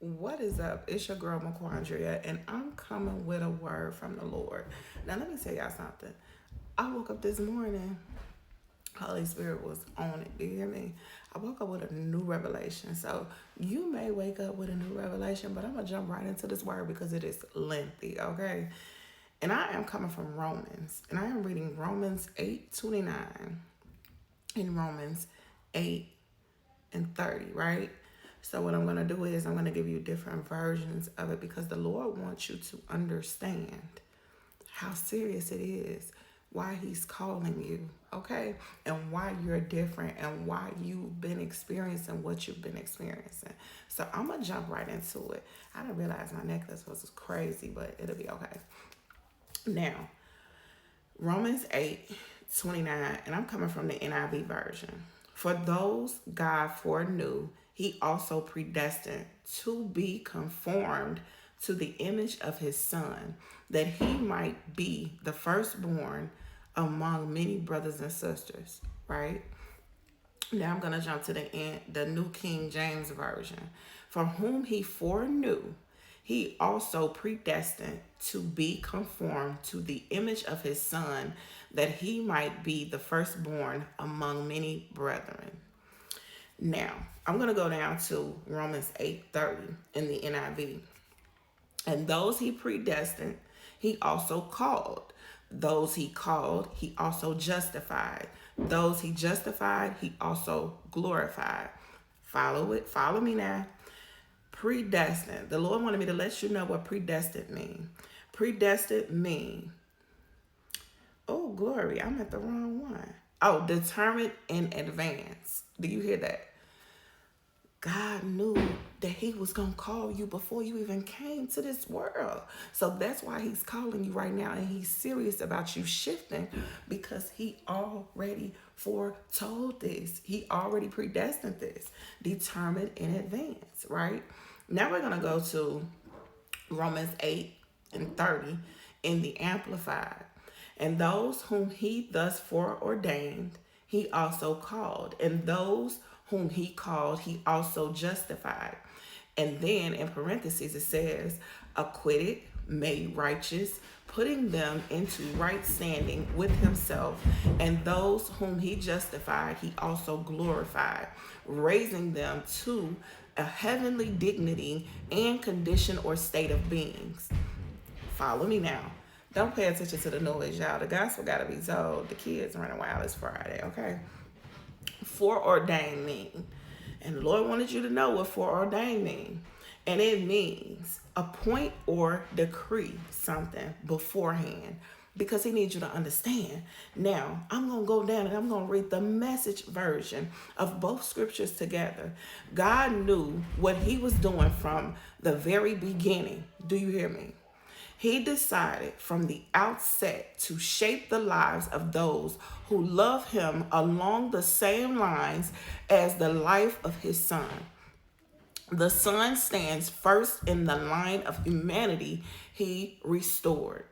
What is up? It's your girl McQuandria, and I'm coming with a word from the Lord. Now, let me tell y'all something. I woke up this morning, Holy Spirit was on it. Do you hear me? I woke up with a new revelation. So, you may wake up with a new revelation, but I'm going to jump right into this word because it is lengthy, okay? And I am coming from Romans, and I am reading Romans 8:29 and Romans 8:30, right? So what I'm going to do is I'm going to give you different versions of it because the Lord wants you to understand how serious it is, why he's calling you, okay? And why you're different and why you've been experiencing what you've been experiencing. So I'm going to jump right into it. I didn't realize my necklace was crazy, but it'll be okay. Now, Romans 8:29, and I'm coming from the NIV version. For those God foreknew, he also predestined to be conformed to the image of his son, that he might be the firstborn among many brothers and sisters, right? Now I'm going to jump to the New King James Version. For whom he foreknew, he also predestined to be conformed to the image of his son, that he might be the firstborn among many brethren. Now, I'm going to go down to Romans 8:30 in the NIV. And those he predestined, he also called. Those he called, he also justified. Those he justified, he also glorified. Follow it. Follow me now. Predestined. The Lord wanted me to let you know what predestined mean. Predestined mean, oh, glory, I'm at the wrong one. Oh, determined in advance. Do you hear that? God knew that he was going to call you before you even came to this world. So that's why he's calling you right now, and he's serious about you shifting because he already foretold this. He already predestined this, determined in advance, right? Now we're going to go to Romans 8:30 in the Amplified. And those whom he thus foreordained, he also called. And those whom he called, he also justified. And then in parentheses, it says, acquitted, made righteous, putting them into right standing with himself. And those whom he justified, he also glorified, raising them to a heavenly dignity and condition or state of beings. Follow me now. Don't pay attention to the noise, y'all. The gospel got to be told. The kids running wild. It's Friday, okay? Foreordained mean. And the Lord wanted you to know what foreordained mean. And it means appoint or decree something beforehand because he needs you to understand. Now, I'm going to go down and I'm going to read the Message version of both scriptures together. God knew what he was doing from the very beginning. Do you hear me? He decided from the outset to shape the lives of those who love him along the same lines as the life of his son. The son stands first in the line of humanity he restored.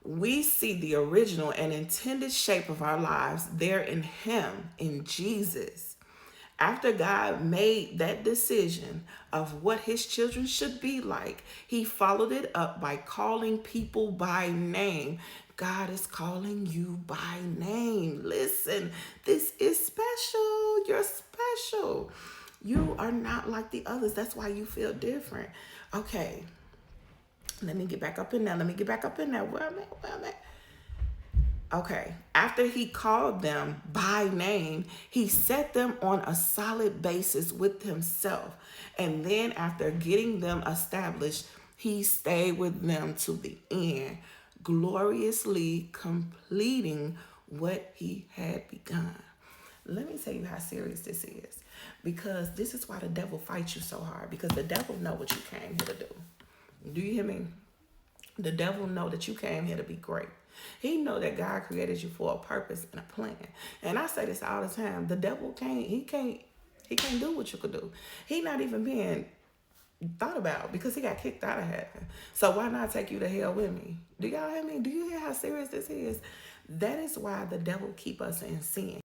We see the original and intended shape of our lives there in him, in Jesus. After God made that decision of what his children should be like, he followed it up by calling people by name. God is calling you by name. Listen, this is special. You're special. You are not like the others. That's why you feel different. Okay, let me get back up in there. Where am I? Okay, after he called them by name, he set them on a solid basis with himself. And then after getting them established, he stayed with them to the end, gloriously completing what he had begun. Let me tell you how serious this is, because this is why the devil fights you so hard, because the devil know what you came here to do. Do you hear me? The devil know that you came here to be great. He know that God created you for a purpose and a plan. And I say this all the time. The devil can't do what you could do. He not even being thought about because he got kicked out of heaven. So why not take you to hell with me? Do y'all hear me? Do you hear how serious this is? That is why the devil keep us in sin.